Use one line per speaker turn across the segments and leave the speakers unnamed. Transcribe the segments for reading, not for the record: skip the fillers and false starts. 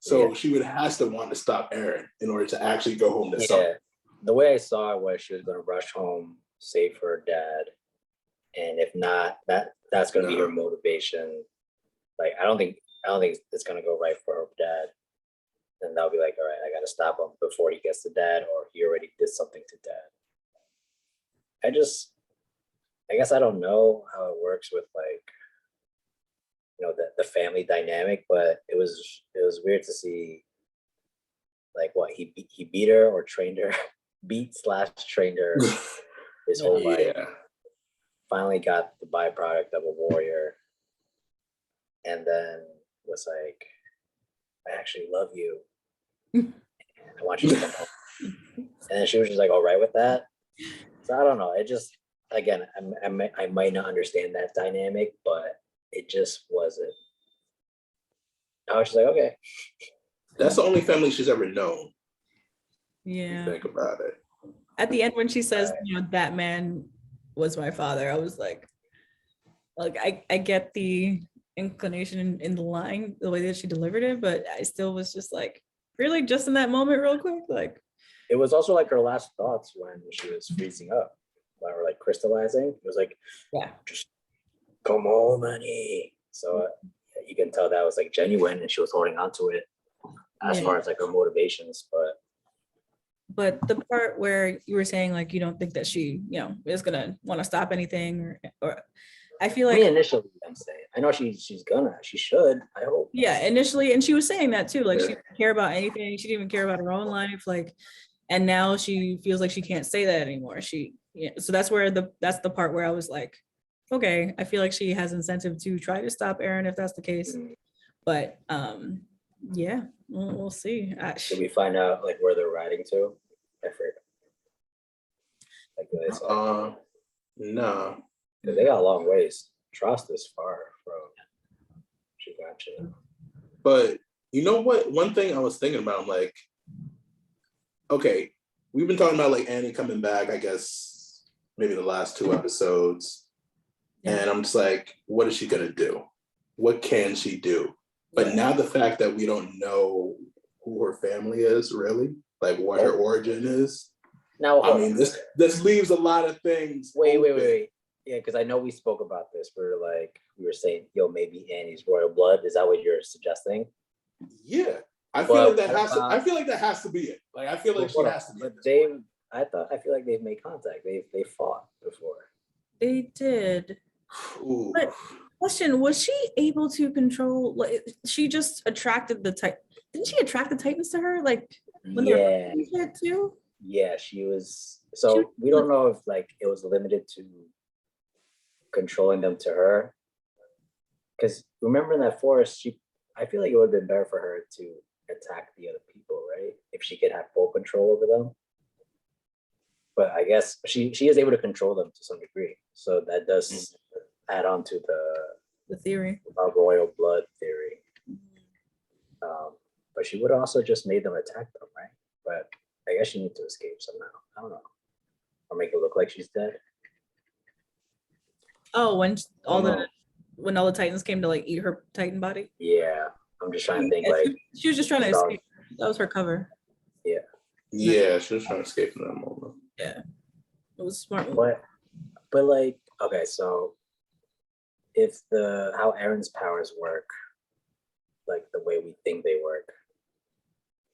So
Yeah.
she would have to want to stop Aaron in order to actually go home to
Yeah.
something.
The way I saw it was she was gonna rush home, save her dad. And if not, that's gonna be her motivation. Like I don't think it's gonna go right for her dad. And they'll be like, all right, I gotta stop him before he gets to dad, or he already did something to dad. I guess I don't know how it works with like, the family dynamic, but it was weird to see like what he beat her or trained her, beat/trained her his whole life. Finally got the byproduct of a warrior, and then was like, I actually love you, and I want you to come home. And then she was just like, all right with that. So I don't know. It just, again, I might not understand that dynamic, but it just wasn't. I was just like, okay.
That's the only family she's ever known.
Yeah.
Think about it.
At the end, when she says, that man was my father, I was like I get the inclination in the line, the way that she delivered it, but I still was just like, really, just in that moment, real quick, like.
It was also like her last thoughts when she was freezing up, or like crystallizing. It was like,
yeah,
just come home, honey. So you can tell that was like genuine, and she was holding on to it as far as like her motivations.
But the part where you were saying like you don't think that she, is gonna want to stop anything, or I feel like
initially, I'm saying, I know she should. I hope.
Yeah, initially, and she was saying that too. Like she didn't care about anything. She didn't even care about her own life. Like, and now she feels like she can't say that anymore. So that's the part where I was like, okay, I feel like she has incentive to try to stop Aaron if that's the case. But yeah, we'll see.
Did we find out like where they're riding to? I forget.
No.
Because they got a long ways. Trust is far from Shigachi.
But you know what? One thing I was thinking about, I'm like, okay, we've been talking about like Annie coming back, I guess maybe the last 2 episodes. Yeah. And I'm just like, what is she gonna do? What can she do? But now the fact that we don't know who her family is really, like what her origin is.
Now,
I mean, this leaves a lot of things.
Wait. Yeah, because I know we spoke about this. We were saying, maybe Annie's royal blood. Is that what you're suggesting?
Yeah, I feel like that has to be it. Like I feel like she has to be.
But I feel like they've made contact. They fought before.
They did.
Ooh.
But question: was she able to control? Like she just attracted the Titan. Didn't she attract the Titans to her? Like when they were too.
Yeah, she was. So we don't know if like it was limited to controlling them to her, because remember in that forest, I feel like it would have been better for her to attack the other people, right? If she could have full control over them. But I guess she is able to control them to some degree, so that does add on to
the theory
of royal blood theory. But she would also just made them attack them, right? But I guess she needs to escape somehow. I don't know, or make it look like she's dead.
Oh, when all the Titans came to like eat her Titan body.
Yeah, I'm just trying to think like
she was just trying to escape. That was her cover.
Yeah, she was trying to escape from that moment.
Yeah, it was smart.
But like, okay, so if how Aaron's powers work, like the way we think they work,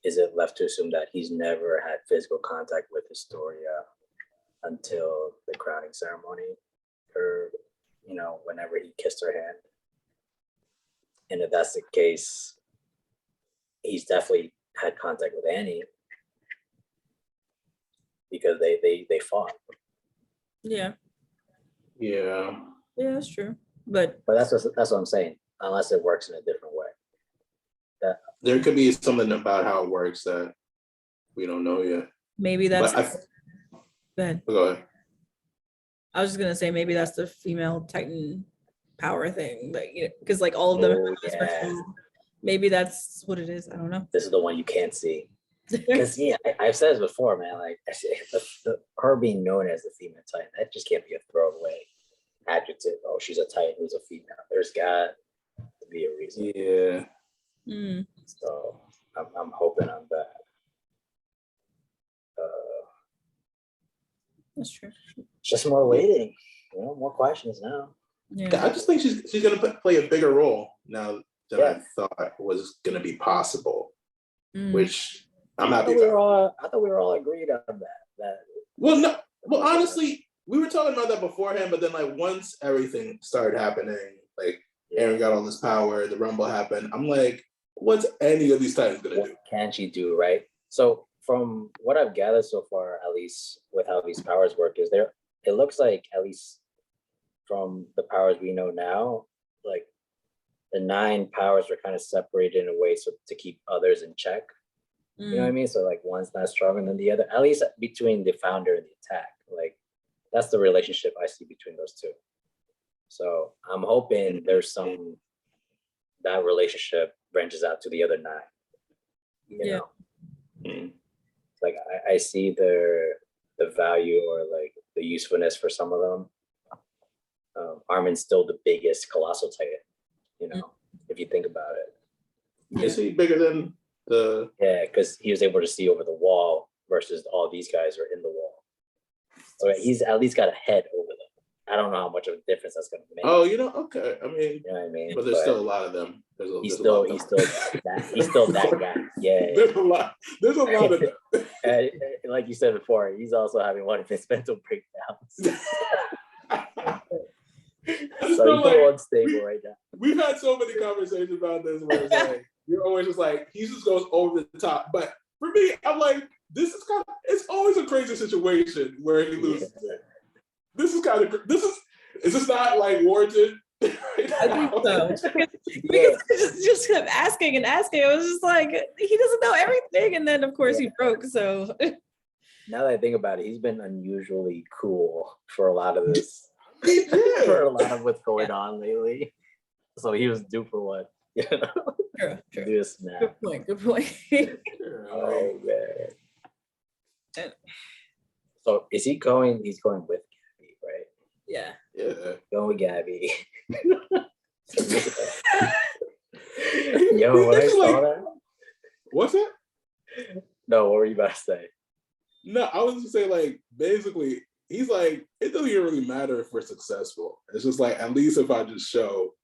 is it left to assume that he's never had physical contact with Historia until the crowning ceremony, or whenever he kissed her hand? And if that's the case, he's definitely had contact with Annie because they fought.
Yeah, that's true. But
that's
what I'm saying. Unless it works in a different way.
There could be something about how it works that we don't know yet.
Maybe that's. Go ahead.
Go ahead.
I was just gonna say maybe that's the female Titan power thing, like because like all of them. Maybe that's what it is. I don't know.
This is the one you can't see. Because I've said this before, man. Like her being known as the female Titan, that just can't be a throwaway adjective. Oh, she's a Titan who's a female. There's got to be a reason.
Yeah.
So I'm hoping on that.
That's true.
Just more waiting, more questions now.
Yeah.
I just think she's gonna play a bigger role now than
Yeah.
I thought was gonna be possible.
Mm.
Which I'm
I
happy
thought
about.
we were all agreed on that.
Well, honestly, we were talking about that beforehand, but then like once everything started happening, like Aaron got all this power, the Rumble happened. I'm like, what's any of these Titans gonna
What
do?
can she do, right? So from what I've gathered so far, at least with how these powers work, it looks like, at least from the powers we know now, like the 9 powers were kind of separated in a way so to keep others in check. You know what I mean? So like one's not stronger than the other, at least between the founder and the attack. Like that's the relationship I see between those two. So I'm hoping there's that relationship branches out to the other 9. You know? Like I see the value or like the usefulness for some of them. Armin's still the biggest colossal titan, if you think about it.
Is he bigger than the?
Yeah, because he was able to see over the wall versus all these guys are in the wall. So he's at least got a head over them. I don't know how much of a difference that's going to make.
Oh, okay. I mean,
you know what I mean?
But there's still a lot of them.
He's still that guy. Yeah.
There's a lot of them.
And like you said before, he's also having one of his mental breakdowns. So he's a little unstable right now.
We've had so many conversations about this where it's like, you're always just like, he just goes over the top. But for me, I'm like, it's always a crazy situation where he loses it. This is is this not like warranted?
I think so. Because I just kept asking and asking. I was just like, he doesn't know everything. And then of course he broke. So
now that I think about it, he's been unusually cool for a lot of this.
He did.
For a lot of what's going on lately. So he was due for what?
True.
Do a snap.
Good point.
Oh man. So is he going? He's going with Gabby, right?
Yeah.
Going with Gabby. Yo, when I saw that.
What's it?
No, what were you about to say?
No, I was just saying, like, basically, he's like, it doesn't even really matter if we're successful. It's just like, at least if I just show,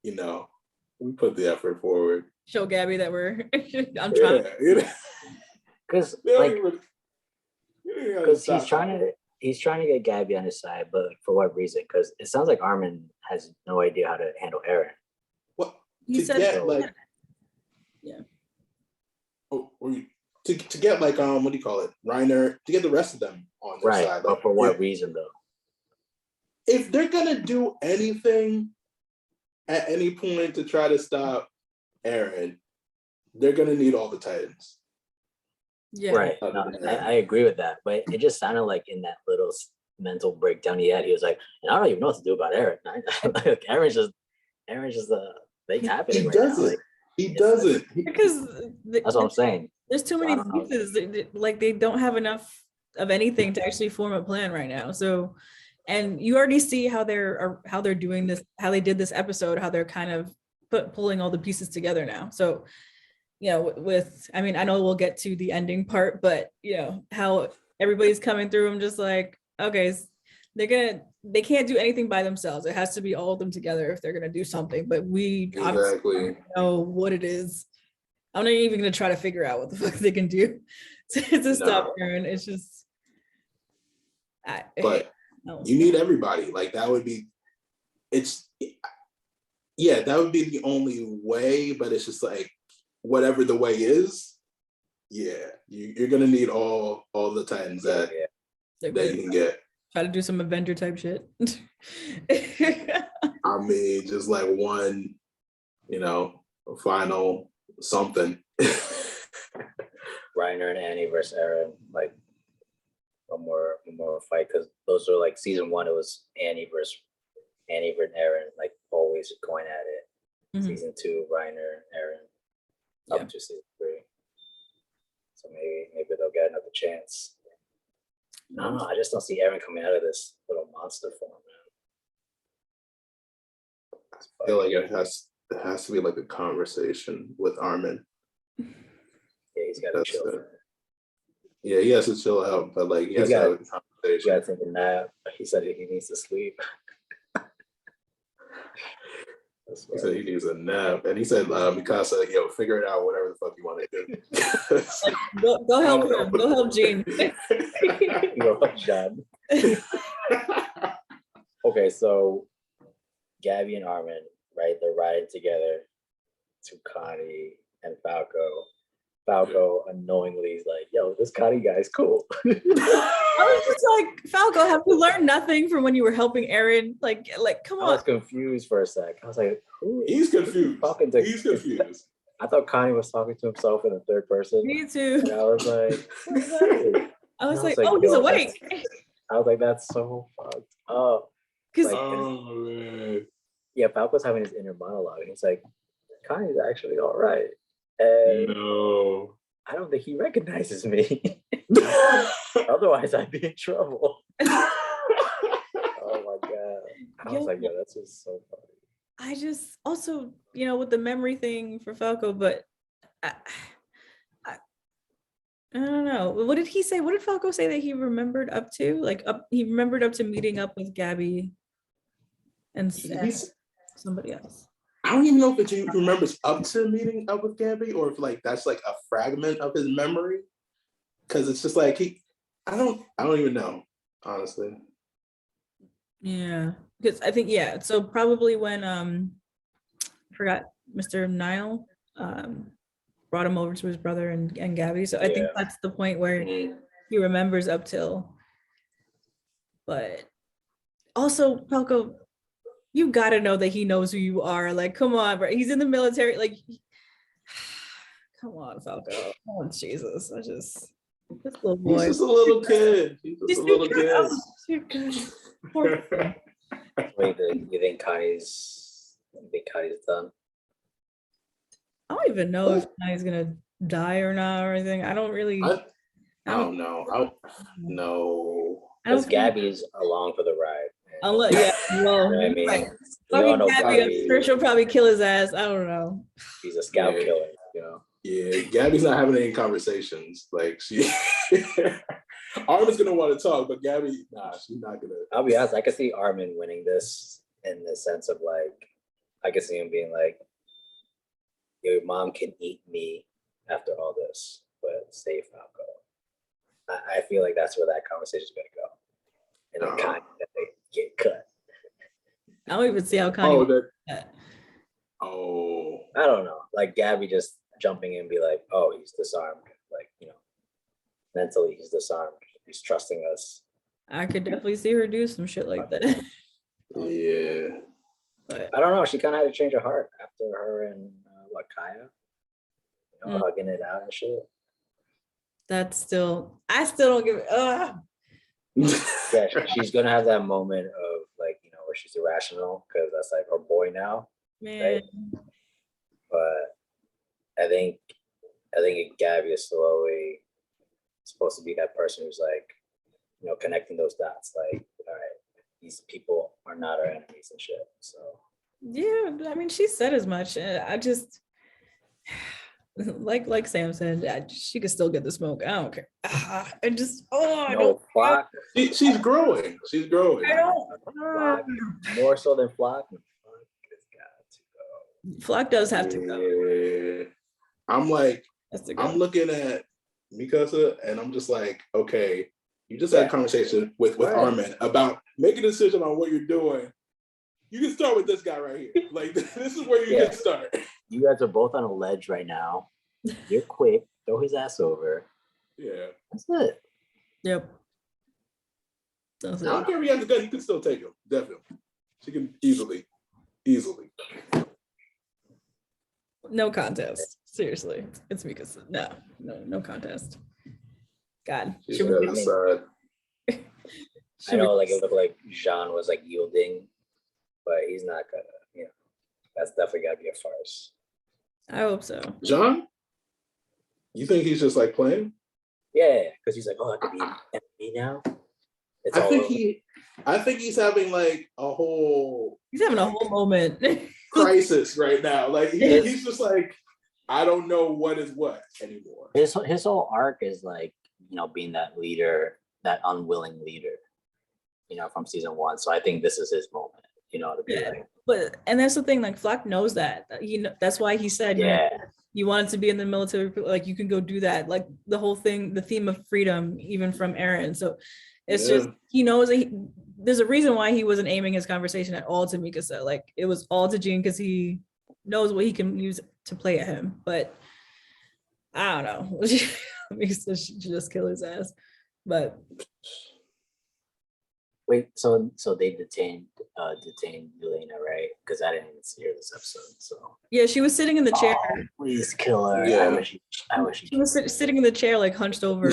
we put the effort forward.
Show Gabby that I'm trying.
Because he's trying to get Gabby on his side, but for what reason? Because it sounds like Armin has no idea how to handle Eren.
Well,
he said
get like,
yeah.
To get like what do you call it, Reiner, to get the rest of them on their side. Like,
but for what reason though?
If they're gonna do anything at any point to try to stop Eren, they're gonna need all the Titans.
Yeah.
Right. No, I agree with that, but it just sounded like in that little mental breakdown he had, he was like, and I don't even know what to do about Eren. Like, Eren's just a thing happening.
He doesn't.
Because
that's what I'm saying.
There's too many pieces. Like they don't have enough of anything to actually form a plan right now. So, and you already see how they're doing this, how they did this episode, how they're kind of pulling all the pieces together now. So, I mean, I know we'll get to the ending part, but how everybody's coming through. I'm just like, okay, they can't do anything by themselves. It has to be all of them together if they're gonna do something. But we obviously know what it is. I'm not even gonna try to figure out what the fuck they can do to stop Eren. It's just,
but you need everybody. Like that would be, that would be the only way. But it's just like whatever the way is, you're gonna need all the Titans that you can get.
Try to do some Avenger type shit.
I mean, just like one, final something.
Reiner and Annie versus Eren, like one more fight, because those are like season 1. It was Annie versus Eren, like always going at it. Mm-hmm. Season 2, Reiner, Eren, up to season 3. So maybe they'll get another chance. No, I just don't see Eren coming out of this little monster form, man.
I feel like it has to be like a conversation with Armin.
he's got to
That's
chill.
it. Yeah, he has to chill out, but like he has
He's
to have a
He
conversation.
got to take a nap. He said he needs to sleep. That's
He said he needs a nap, and he said Mikasa, yo, figure it out, whatever the fuck you want to do.
Like, go help him. Go help Jane.
Yo, John. Okay, so Gabby and Armin, right? They're riding together to Connie and Falco. Falco unknowingly is like, yo, this Connie guy's cool.
I was just like, Falco, have you learned nothing from when you were helping Aaron? Like, come
I was
on.
confused for a sec. I was like, who?
He's confused.
Talking to-
He's confused.
I thought Connie was talking to himself in the third person.
Me too.
And I was like, what's that?
I was
And
like, oh, he's
yo,
awake.
I was like, that's so fucked up.
Because
Like,
Oh man.
yeah, Falco's having his inner monologue. He's like, Connie's actually all right. And
No.
I don't think he recognizes me. Otherwise, I'd be in trouble. Oh my God. I was like, yeah, that's just so funny.
I just also, with the memory thing for Falco, but I don't know. What did he say? What did Falco say that he remembered up to? Like he remembered up to meeting up with Gabby and somebody else.
I don't even know if he remembers up to meeting up with Gabby or if like that's like a fragment of his memory. Cause it's just like I don't even know, honestly.
Yeah. Because I think, so probably when I forgot Mr. Nile brought him over to his brother and Gabby. So I think that's the point where he remembers up till. But also, Falco, you gotta know that he knows who you are. Like, come on, bro. He's in the military. Like, come on, Falco. Oh, Jesus. This little boy.
He's just a little kid. He's just a little kid.
Poor thing.
Wait, you think Connie's done?
I don't even know if he's gonna die or not or anything. I don't really.
I don't know. No.
Because Gabby's along for the ride.
Unless, well,
You know what I mean?
right.
We all know
Gabby, I'm
Gabby.
sure she'll probably kill his ass. I don't know.
She's a scout killer, you know.
Yeah, Gabby's not having any conversations. Like she Armin's gonna want to talk, but Gabby, she's not gonna.
I'll be honest, I could see Armin winning this in the sense of like, I could see him being like, your mom can eat me after all this, but stay Falco. I feel like that's where that conversation is gonna go. And then Connie get cut.
I don't even see how Connie.
I don't know. Like Gabby just jumping in and be like, oh, he's disarmed. Like, mentally he's disarmed. He's trusting us.
I could definitely see her do some shit like that.
Yeah.
But I don't know. She kind of had to change her heart after her and Kaya, hugging it out and shit.
I still don't give it.
Yeah, she's gonna have that moment of like, where she's irrational because that's like her boy now.
Man.
Right? But I think Gabby is slowly supposed to be that person who's like, connecting those dots. Like, all right, these people are not our enemies and shit. So
yeah, I mean, she said as much. I just like Sam said, she could still get the smoke. I don't care. I just
Flock.
She's growing. She's growing.
I don't.
Flock, more so than Flock.
Flock does have to go.
Yeah. I'm like, I'm looking at Mikasa and I'm just like, okay, you just had a conversation with Armin about making a decision on what you're doing. You can start with this guy right here. Like, this is where you can start.
You guys are both on a ledge right now. You're quick. Throw his ass over.
Yeah.
That's it.
Yep.
I don't care if he has a gun. You can still take him. Definitely. She can easily.
No contest. Seriously. It's because no contest. God.
She's on the side.
I know, like, it looked like Jean was like yielding, but he's not gonna, that's definitely gotta be a farce.
I hope so.
John? You think he's just like playing?
Yeah, because he's like, oh, I could be an enemy now.
I think he's having like a whole.
He's having a whole moment.
Crisis right now. Like he's just like, I don't know what is what anymore.
His whole arc is like, being that leader, that unwilling leader, from season 1. So I think this is his moment, to be like.
But and that's the thing, like Flock knows that. That's why he said, you wanted to be in the military, like you can go do that. Like the whole thing, the theme of freedom, even from Eren. So it's just he knows there's a reason why he wasn't aiming his conversation at all to Mikasa. Like it was all to Jean because he knows what he can use to play at him. But I don't know. Mikasa should just kill his ass. But
wait, so they detained Yelena, right? Because I didn't even see her this episode. So
yeah, she was sitting in the chair.
Oh, please kill her.
Yeah.
I wish
she was sitting in the chair, like hunched over.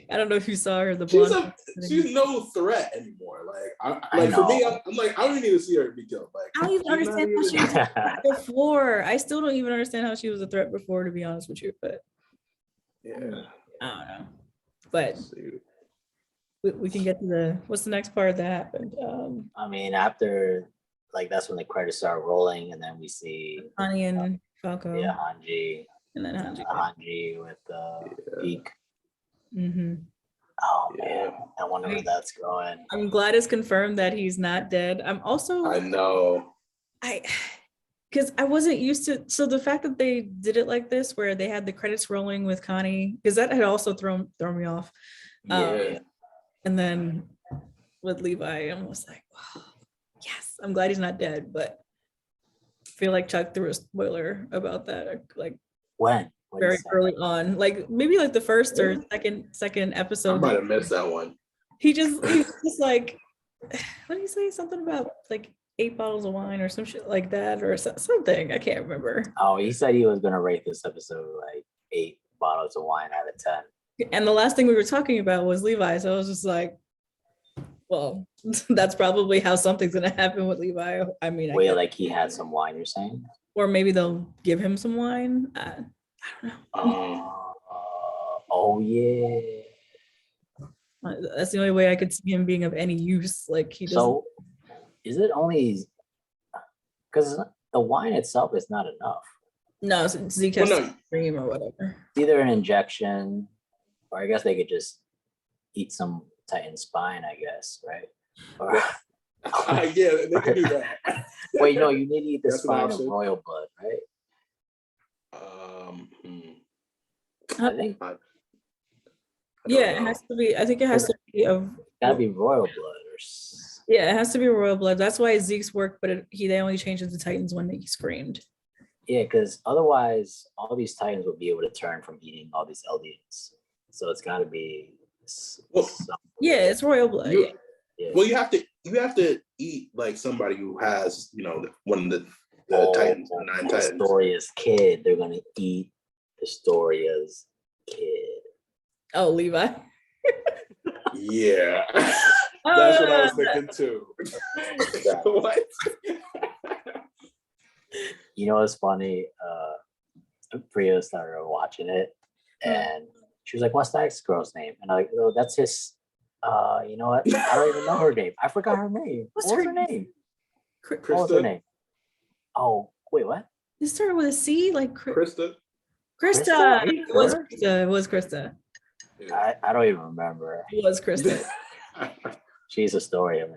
I don't know if you saw her. The blonde.
She's no threat anymore. Like for me, I'm like, I don't even need to see her be killed. Like
I don't even understand how she was a threat before. I still don't even understand how she was a threat before, to be honest with you. But
yeah,
I don't know. But we can get to what's the next part that happened.
I mean, after that's when the credits start rolling, and then we see
Hanji and Falco.
Yeah, Hanji.
And then
Hanji with Peak.
Mm-hmm.
Oh man, I wonder where that's going.
I'm glad it's confirmed that he's not dead. I'm also.
I know.
Because I wasn't used to. So the fact that they did it like this, where they had the credits rolling with Connie, because that had also thrown me off.
Yeah.
And then with Levi, I was like, wow, yes, I'm glad he's not dead. But I feel like Chuck threw a spoiler about that, like
when
very early on, like maybe like the first or second episode.
I might have missed that one.
He's just like, what did he say? Something about like 8 bottles of wine or some shit like that, or something. I can't remember.
Oh, he said he was gonna rate this episode like 8 bottles of wine out of 10.
And the last thing we were talking about was Levi. So I was just like, well, that's probably how something's going to happen with Levi. I mean,
wait, like he had some wine, you're saying?
Or maybe they'll give him some wine. I don't know.
Oh, yeah.
That's the only way I could see him being of any use. Like he doesn't.
So is it only because the wine itself is not enough?
No, Zeke has to scream or whatever.
Either an injection, or I guess they could just eat some Titan spine, I guess, right? Or,
yeah, they can do that.
Wait, no, you need to eat the spine of royal blood, right? I think.
Yeah, it has to be. I think it has to be of.
Gotta be royal blood, or.
Yeah, it has to be royal blood. That's why Zeke's worked, but they only changed it to Titans when he screamed.
Yeah, because otherwise, all these Titans will be able to turn from eating all these Eldians. So it's got to be.
Yeah, it's royal blood.
Well, you have to eat like somebody who has one of the Titans, the 9 Titans.
Historia's kid. They're gonna eat Historia's kid.
Oh, Levi.
Yeah, that's what I was thinking too. What?
You know what's funny? Priya started watching it, and she was like, "What's that girl's name?" And I'm like, "Oh, that's his." You know what? I don't even know her name. I forgot her name. What's her name? What was her name? Oh, wait, what?
It started with a C, like
Krista.
Krista. It was Krista.
I don't even remember.
It was Krista.
She's a story, man.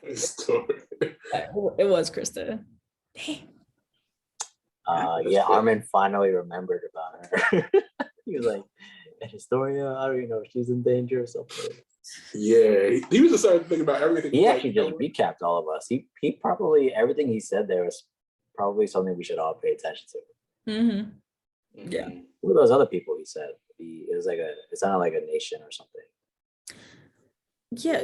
It was Krista. Dang.
Yeah, Armin finally remembered about her. He was like, Historia, I don't even know if she's in danger or something.
Yeah, he was just starting to think about everything.
He actually just recapped all of us. He probably, everything he said there was probably something we should all pay attention to.
Mm-hmm. Yeah.
Who are those other people he said? It was like it sounded like a nation or something.
Yeah.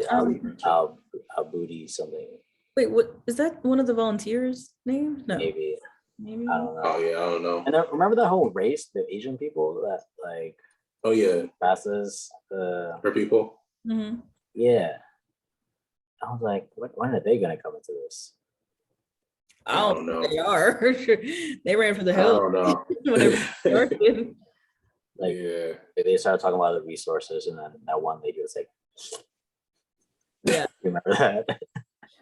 Booty something.
Wait, what is that? One of the volunteers' names? No.
Maybe. I don't know.
Oh yeah, I don't know.
And then, remember that whole race, the Asian people that like.
Oh yeah.
Passes
her people.
Mm-hmm.
Yeah. I was like, when are they gonna come into this?
I don't know. They are. They ran for the hill.
I don't know.
Whenever
like, yeah. They started talking about the resources, and then that one lady was like,
yeah.
Remember that?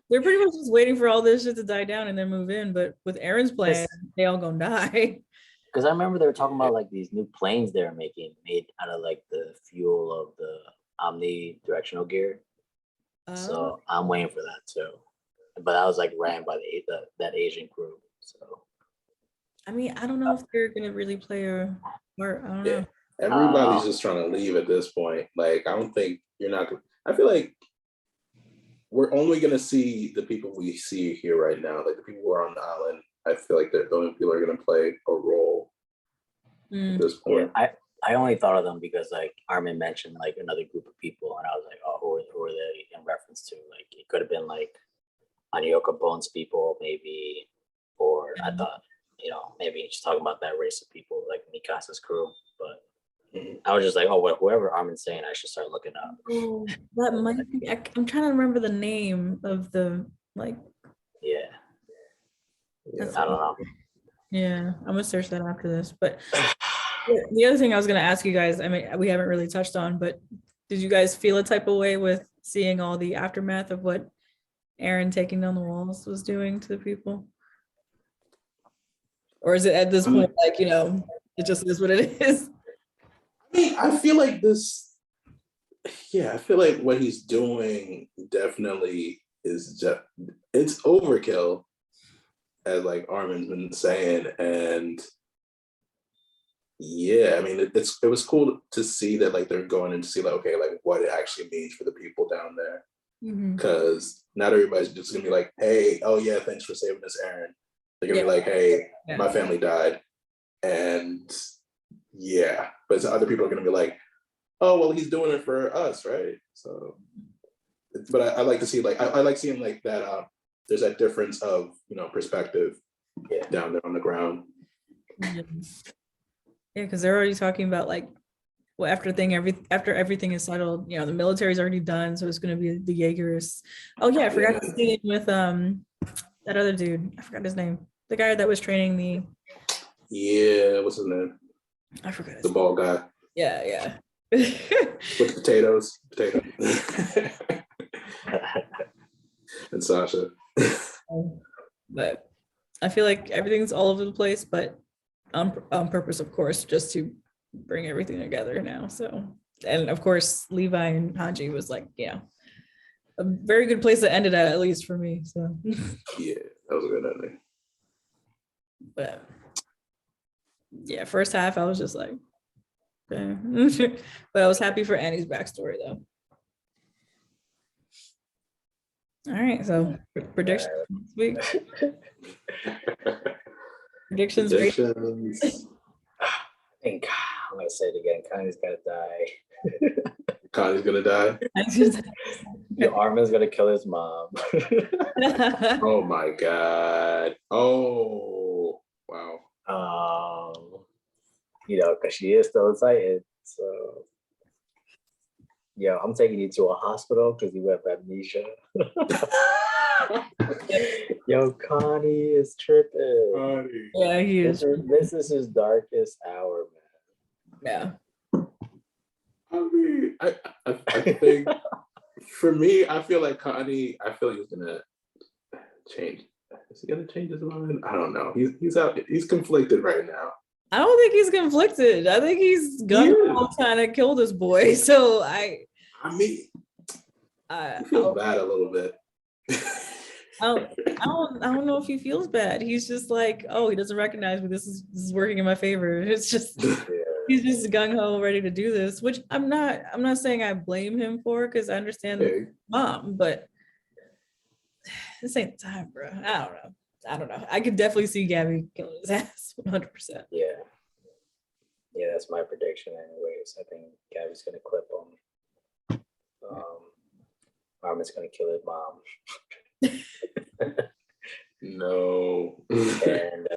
They're pretty much just waiting for all this shit to die down and then move in. But with Aaron's plan, they all gonna die.
Because I remember they were talking about like these new planes they're making made out of like the fuel of the omnidirectional gear. So I'm waiting for that too. But I was like ran by that Asian crew. So
I mean, I don't know if they're gonna really play a part. I don't know.
Everybody's just trying to leave at this point. Like, I don't think you're not. I feel like we're only gonna see the people we see here right now, like the people who are on the island. I feel like they're the only people who are gonna play a role at this point.
Yeah, I only thought of them because like Armin mentioned like another group of people, and I was like, oh, who are they in reference to? Like it could have been like Anioka Bones people, maybe, or I thought, maybe he's talking about that race of people, like Mikasa's crew. But I was just like, oh, well, whoever Armin's saying, I should start looking up.
Oh, that might be. I'm trying to remember the name of the like.
Yeah. I don't know.
Yeah, I'm gonna search that after this. But the other thing I was gonna ask you guys, I mean, we haven't really touched on, but did you guys feel a type of way with seeing all the aftermath of what Aaron taking down the walls was doing to the people? Or is it at this point like, it just is what it is?
I mean, I feel like I feel like what he's doing definitely is just, it's overkill, as like Armin's been saying. And yeah, I mean, it was cool to see that like they're going in to see like, okay, like what it actually means for the people down there. Because not everybody's just gonna be like, hey, oh yeah, thanks for saving us, Aaron. They're gonna be like, hey, my family died. And yeah, but other people are gonna be like, oh, well, he's doing it for us, right? So, but I like to see like, I like seeing like that, there's that difference of, perspective down there on the ground.
Yeah, because they're already talking about like, well, after everything is settled, the military's already done, so it's going to be the Jaegerists. Oh yeah, I forgot to see it with that other dude. I forgot his name. The guy that was training the.
Yeah, what's his name?
I forgot.
The bald guy.
Yeah.
With potatoes. And Sasha.
But I feel like everything's all over the place, but on purpose, of course, just to bring everything together now. So, and of course, Levi and Hanji was like, a very good place to end it at least for me. So
yeah, that was a good ending.
But yeah, first half I was just like, okay. But I was happy for Annie's backstory though. All right, so predictions this week. Predictions.
I think I'm gonna say it again. Connie's gonna die.
Connie's gonna die.
Armin's gonna kill his mom.
Oh my god. Oh wow.
Because she is still excited. So I'm taking you to a hospital because you have amnesia. Connie is tripping.
Connie.
Yeah, he is.
This is his darkest hour,
man.
Yeah. I mean, I think for me, I feel like Connie, he's gonna change. Is he gonna change his mind? I don't know. He's conflicted right now.
I don't think he's conflicted. I think he's gung-ho trying to kill this boy. So I
feel bad a little bit.
I don't know if he feels bad. He's just like, oh, he doesn't recognize me. This is working in my favor. It's just he's just gung-ho ready to do this, which I'm not saying I blame him for, because I understand mom, but this ain't the time, bro. I don't know. I could definitely see Gabby killing his ass 100%.
Yeah, that's my prediction anyways. I think Gabby's gonna clip him. Armin's gonna kill his mom.
No.
And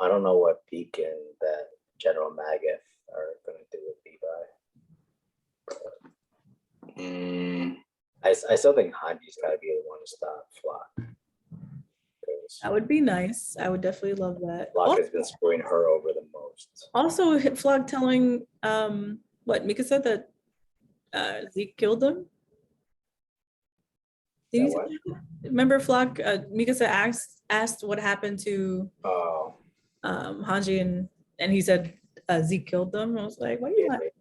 I don't know what Beacon that General Maggoth are gonna do with Levi. I still think Hanji's gotta be the one to stop Flock.
That would be nice. I would definitely love that.
Flock has been screwing her over the most.
Also, Flock telling what Mika said, that Zeke killed them. Did
That
you
what?
remember Flock? Mikasa asked what happened to
Oh,
Hanji, and he said Zeke killed them. I was like, what are you
yeah.
like?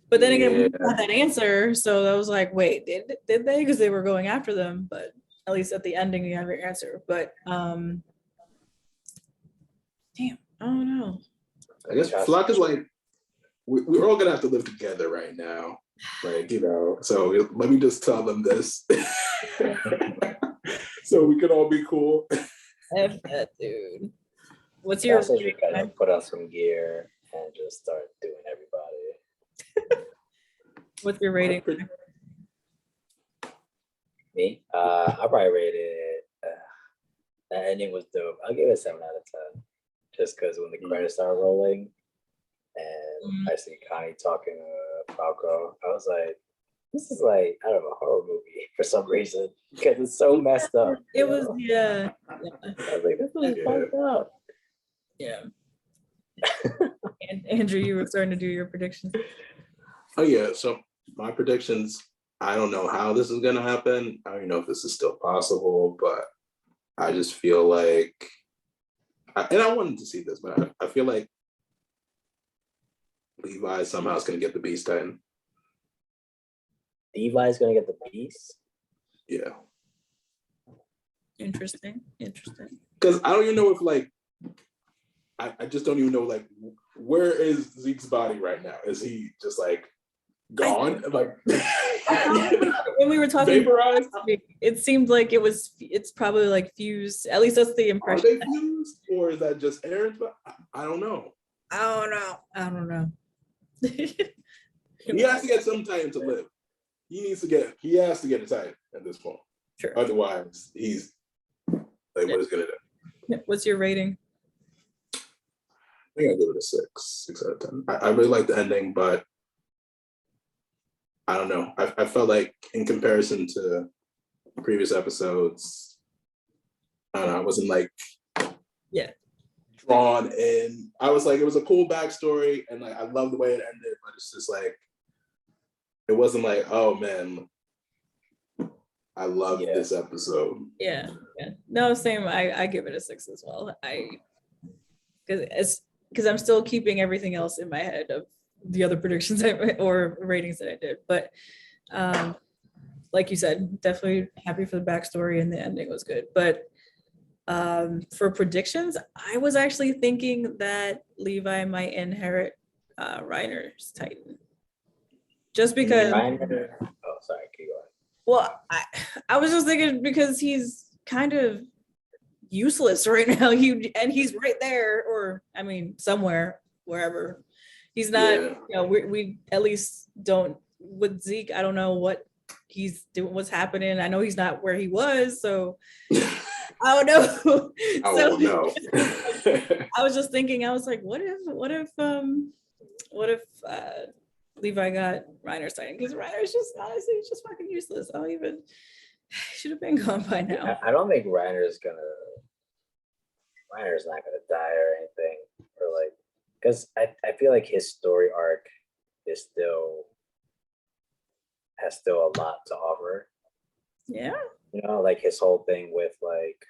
But then again, we
Yeah.
got that answer, so I was like, wait, did they? Because they were going after them, but at least at the ending, you have your answer. But damn, I don't know.
I guess Flock is like, we're all gonna have to live together right now. Like, you know, so let me just tell them this. So we can all be cool.
F that dude. What's your
Josh says you gotta put on some gear and just start doing everybody.
what's your rating?
Me? I'll probably rate it. That ending was dope. I'll give it a 7 out of 10. Just because when the credits start rolling and I see Connie talking to Falco, I was like, this is like out of a horror movie for some reason because it's so messed up.
It was, yeah.
I was like, this was fucked up.
Yeah. And Andrew, you were starting to do your predictions.
Oh yeah, so my predictions, I don't know how this is gonna happen. I don't even know if this is still possible, but I just feel like, and I wanted to see this, but I feel like Levi somehow is gonna get the Beast Titan.
Levi's gonna get the piece.
Yeah.
Interesting.
Because I don't even know if like, I just don't even know like, where is Zeke's body right now? Is he just like gone? Like
When we were talking,
vaporized?
it seemed like it's probably like fused. At least that's the
Are
impression.
they fused? Or is that just Aaron's body? I don't know.
I don't know.
He has to get some Titan to live. He has to get a Titan at this point.
Sure.
Otherwise, he's like, what is gonna do?
What's your rating?
I think I'll give it a 6 out of 10. I really like the ending, but I don't know. I felt like in comparison to previous episodes, I don't know, I wasn't like drawn in. I was like, it was a cool backstory and like I love the way it ended, but it's just like, it wasn't like, oh man, I love this episode.
Yeah. No, same. I give it a 6 as well. Because I'm still keeping everything else in my head of the other predictions or ratings that I did. But like you said, definitely happy for the backstory and the ending was good. But for predictions, I was actually thinking that Levi might inherit Reiner's Titan. Just because.
Reiner, oh, sorry, keep going.
Well, I was just thinking because he's kind of useless right now. He's right there, or I mean, somewhere, wherever. He's not.
Yeah.
You know, we at least don't with Zeke. I don't know what he's doing, what's happening. I know he's not where he was, so I don't know.
Oh no.
I was just thinking. I was like, what if Levi got Reiner's Titan? Because Reiner's just honestly he's just fucking useless. I don't even should have been gone by now.
I don't think Reiner's not gonna die or anything, or like, because I feel like his story arc is has still a lot to offer.
Yeah.
You know, like his whole thing with like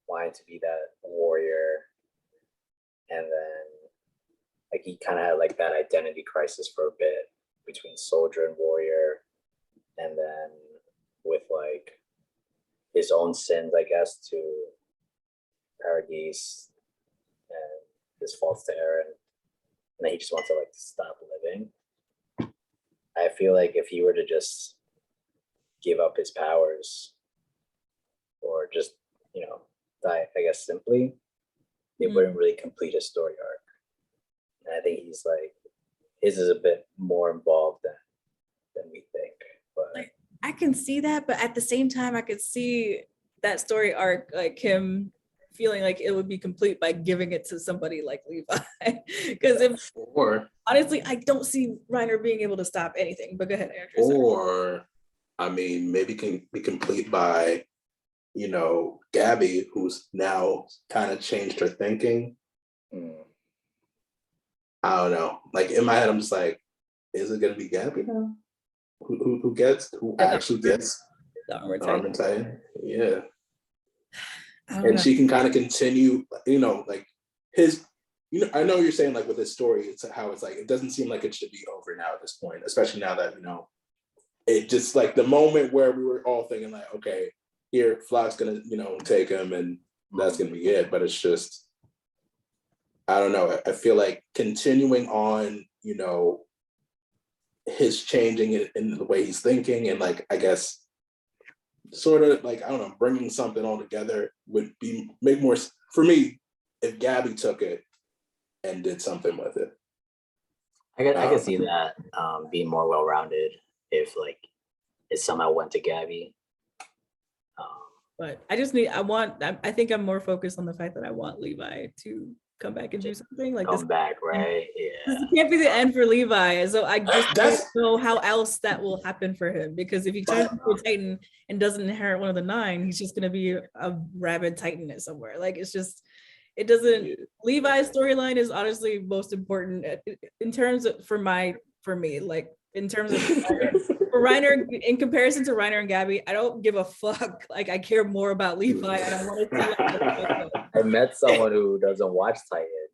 wanting to be that warrior, and then like he kind of had like that identity crisis for a bit between soldier and warrior, and then with like his own sins, I guess, to Paradise and his faults to Aaron, and then he just wants to like stop living. I feel like if he were to just give up his powers or just, you know, die, I guess simply, it wouldn't really complete his story arc. And I think he's like, his is a bit more involved than we think. But
like, I can see that, but at the same time, I could see that story arc, like him feeling like it would be complete by giving it to somebody like Levi. Because honestly, I don't see Reiner being able to stop anything. But go ahead, Andrew.
Or, I mean, maybe can be complete by, you know, Gabby, who's now kind of changed her thinking. I don't know. Like in my head, I'm just like, is it gonna be Gabby now? Who actually gets
The armor
Armor
Titan.
Titan. Yeah.
I don't
And
know.
she can kind of continue, like his, I know you're saying like with his story, it's how it's like, it doesn't seem like it should be over now at this point, especially now that, it just like the moment where we were all thinking like, okay, here, Flock's gonna, take him and that's gonna be it. But it's just, I don't know. I feel like continuing on, his changing in the way he's thinking and like, I guess, sort of like, I don't know, bringing something all together would make more for me if Gabby took it and did something with it.
I can see that being more well-rounded if like it somehow went to Gabby.
But I think I'm more focused on the fact that I want Levi to come back and do something like this.
Come back, right? Yeah.
This can't be the end for Levi. So I just don't know how else that will happen for him. Because if he turns into a Titan and doesn't inherit one of the 9, he's just gonna be a rabid Titan somewhere. Like it doesn't. Levi's storyline is honestly most important in terms of for me. Like in terms of for Reiner, in comparison to Reiner and Gabby, I don't give a fuck. Like I care more about Levi and I want to see.
I met someone who doesn't watch Titan,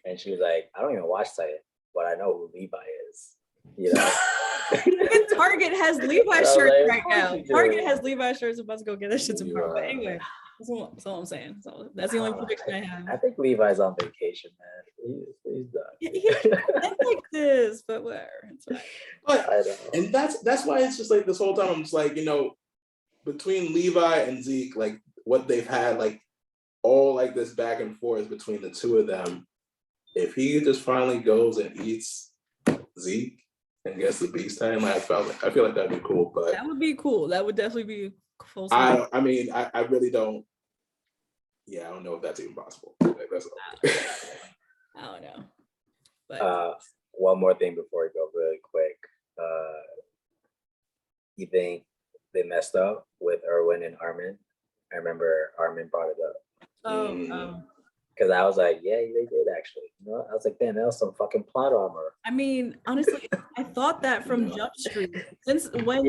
and she was like, "I don't even watch Titan, but I know who Levi is."
And Target has Levi shirts right now. Target has Levi shirts. I'm about to go get that shit tomorrow. But anyway, that's all I'm saying. So that's the only prediction I have.
I think Levi's on vacation, man. He's done.
He's like this, but whatever. It's fine.
But and that's why it's just like this whole time I'm just like, between Levi and Zeke, like what they've had, like all like this back and forth between the two of them. If he just finally goes and eats Zeke and gets the beast time, I feel like that'd be cool. But
that would be cool. That would definitely be cool.
I really don't. Yeah, I don't know if that's even possible. That's all.
I don't know. But
one more thing before we go really quick. You think they messed up with Erwin and Armin? I remember Armin brought it up. Because I was like, yeah, they did actually. I was like, damn, that was some fucking plot armor.
I mean, honestly, I thought that from Jump Street. Since when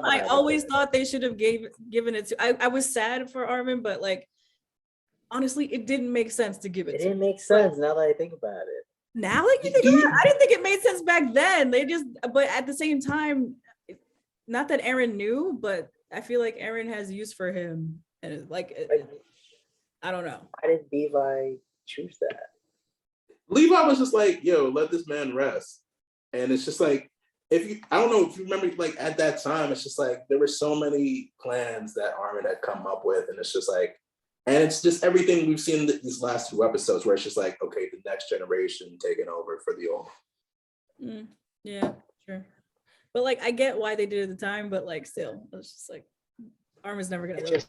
I always thought they should have given it to. I was sad for Armin, but like, honestly, it didn't make sense to give it.
It didn't make sense now that I think about it.
Now that you think about it, I didn't think it made sense back then. But at the same time, not that Eren knew, but I feel like Eren has use for him, and I don't know.
Why did Levi choose that?
Levi was just like, yo, let this man rest. And it's just like, I don't know if you remember, like at that time, it's just like, there were so many plans that Armin had come up with. And it's just like, and it's just everything we've seen these last 2 episodes where it's just like, okay, the next generation taking over for the old.
Yeah, sure. But like, I get why they did it at the time, but like still, it's just like, Armin's never gonna live.